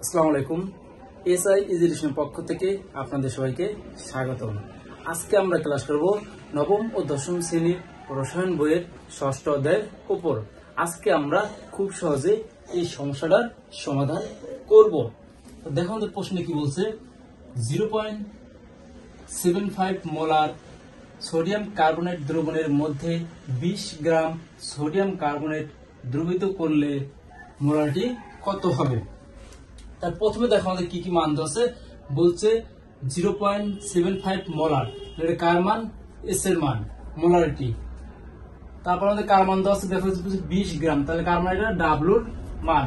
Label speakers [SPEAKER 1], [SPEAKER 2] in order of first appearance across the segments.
[SPEAKER 1] আসসালামু আলাইকুম। এসআই এডুকেশনের পক্ষ থেকে আপনাদের সবাইকে স্বাগতম। আজকে আমরা ক্লাস করব নবম ও দশম শ্রেণীর রসায়ন বইয়ের ষষ্ঠ অধ্যায়ের উপর। আজকে আমরা খুব সহজে এই সমস্যাটার সমাধান করব। তো দেখো আমাদের প্রশ্নে কি বলছে, 0.75 মোলার সোডিয়াম কার্বনেট দ্রবণের মধ্যে 20 গ্রাম সোডিয়াম কার্বনেট দ্রবীভূত করলে মোলারিটি কত হবে। তার প্রথমে দেখো আমাদের কি কি মান আছে, বলছে 0.75 মোলার, এটা কার মান? এস এর মান, মোলারিটি। তারপর আমাদের কার মান দেওয়া আছে, দেখো 20 গ্রাম, তাহলে কার মান? এটা ডাব্লুর মান।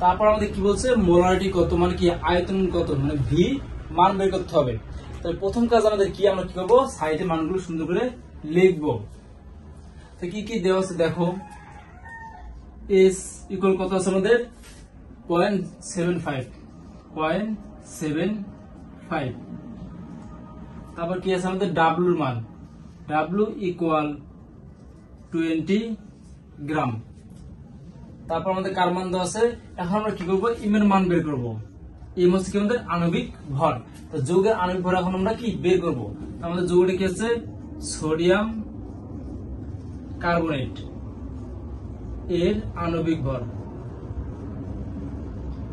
[SPEAKER 1] তারপর আমাদের কি বলছে, মোলারিটি কত, মানে কি আয়তন কত, মানে ভি মান বের করতে হবে। তাহলে প্রথম কাজ আমাদের কি, আমরা কি করবো, সাইডে মানগুলো সুন্দর করে লিখবো। তো কি কি দেওয়া আছে দেখো, এস ইকুয়াল কত আছে আমাদের 0.75। তারপর কি আছে আমাদের ডাব্লুর মান, ডাব্লু ইকুয়াল 20 গ্রাম। তারপর আমাদের কার মান দেওয়া আছে। এখন আমরা কি করবো, এম এর মান বের করবো। এম হচ্ছে কি আমাদের আণবিক ভর। তো যৌগের আণবিক ভর এখন আমরা কি বের করবো। আমাদের যৌগটা কি আছে, সোডিয়াম কার্বনেট, এর আণবিক ভর,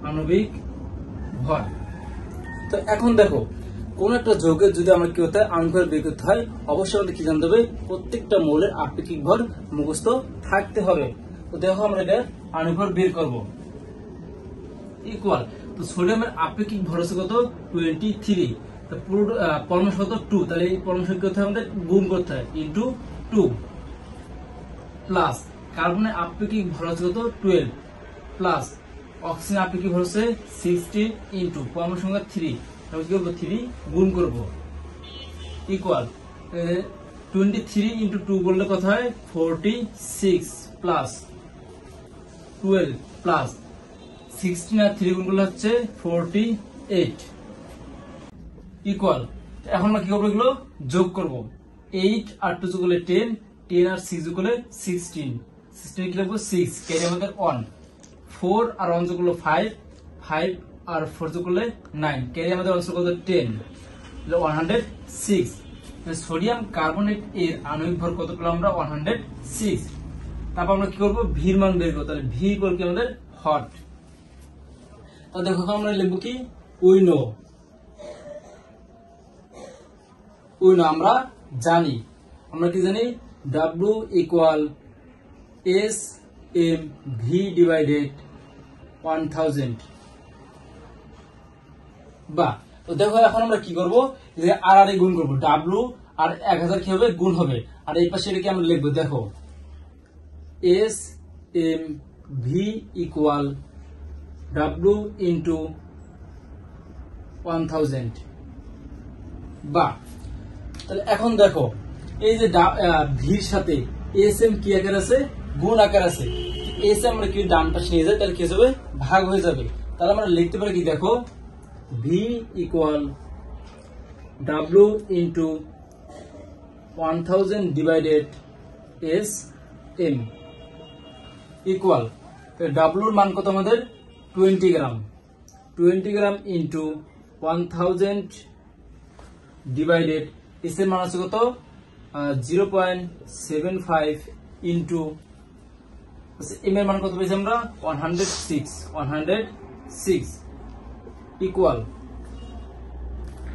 [SPEAKER 1] আণবিক ভর। তো এখন দেখো, কোন একটা যৌগের যদি আমরা কি হতে হয়, আণবিক ভর বের করতে হয়, অবশ্যই আমাদের কি জানতে হবে, প্রত্যেকটা মৌলের আপেক্ষিক ভর মুখস্থ থাকতে হবে। তো দেখো আমরা এটা আণবিক ভর বের করবো। ইকুয়াল, তো সোডিয়ামের আপেক্ষিক ভর হচ্ছে কত, 23। তো পুরো পরমাণু কত 2, তাহলে এই পরমাণু সংখ্যা করতে আমাদের গুণ করতে হয়, ইন্টু 2 প্লাস কার্বনের আপেক্ষিক ভর হচ্ছে কত 12 প্লাস অক্সিজেন আপেক্ষিক ভর হচ্ছে 16 ইন্টু পরমাণু সংখ্যা 3, তাহলে কি করব 3 গুণ করব, ইকুয়াল 23 ইন্টু 2 করলে কত হয় 46 প্লাস 12 প্লাস 16 আর 3 গুণ করলে হচ্ছে 48 ইকুয়াল। এখন আমরা কি করবো, এগুলো যোগ করব। 8 আর 2 যোগ করলে 10, 10 আর 6 যোগ করলে 16, 16 কি লিখবো 6, ক্যারি আমাদের 1, 4 আর 1 যোগ করলে 5, 5 আর 4 যোগ করলে 9, ক্যারি আমাদের আনসার কত 10, 106। সোডিয়াম কার্বনেট এর আণবিক ভর কত পেলাম আমরা 106। তারপর আমরা কি করবো, ভির মান বের করবো। তাহলে ভি ইকুয়াল কি আমাদের হট। তো দেখো আমরা লিখবো কি, উই নো, আমরা জানি। আমরা কি জানি, W equal S M V divided 1000। বা তো দেখো এখন আমরা কি করবো, আর আর গুণ করবো, ডাব্লু আর 1000 কি হবে, গুণ হবে। আর এই পাশে এটাকে আমরা লিখবো, দেখো S M V equal W into 1000। বা তাহলে এখন দেখো, এই যে ভির সাথে এস এম কি আকার আছে, গুণ আকার আছে। এস এম আমরা কি ডান পাশে নিয়ে যাই, তাহলে কি যাবে, ভাগ হয়ে যাবে। তাহলে আমরা লিখতে পারি কি, দেখো V equal W into 1000 divided S M equal, ডাব্লুর মান কত আমাদের 20 gram, 20 gram into 1000 divided S এর মান আছে কত 0.75 ইন্টু এম এর মান কত পেয়েছি আমরা 106 ইকুয়াল,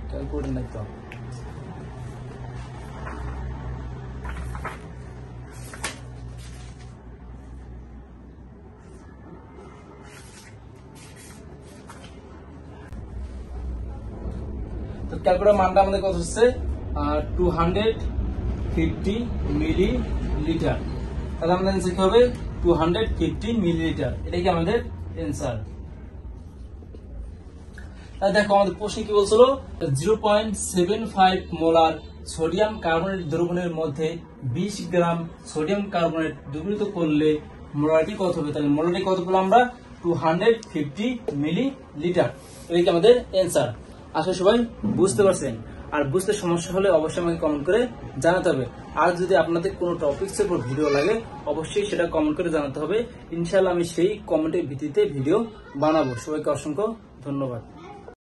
[SPEAKER 1] ক্যালকুলেটর নাই তো, ক্যালকুলেটর মানটা আমাদের কত হচ্ছে 250 মিলিলিটার। তাহলে আমাদের অ্যান্সার কি হবে 250 মিলিলিটার, এটাই কি আমাদের অ্যান্সার। তাহলে দেখো আমাদের প্রশ্ন কি বলছিল, 0.75 মোলার সোডিয়াম কার্বনেট দ্রবণের মধ্যে 20 গ্রাম সোডিয়াম কার্বনেট দ্রবীভূত করলে মোলারিটি কত হবে। তাহলে মোলারিটি কত পেলাম আমরা 250 মিলিলিটার, এটাই কি আমাদের অ্যান্সার। আশা সবাই বুঝতে পারছেন। আর বুঝতে সমস্যা হলে অবশ্যই আমাকে কমেন্ট করে জানাতে হবে। আর যদি আপনাদের কোনো টপিকসের উপর ভিডিও লাগে অবশ্যই সেটা কমেন্ট করে জানাতে হবে। ইনশাআল্লাহ আমি সেই কমেন্টের ভিত্তিতে ভিডিও বানাবো। সবাইকে অসংখ্য ধন্যবাদ।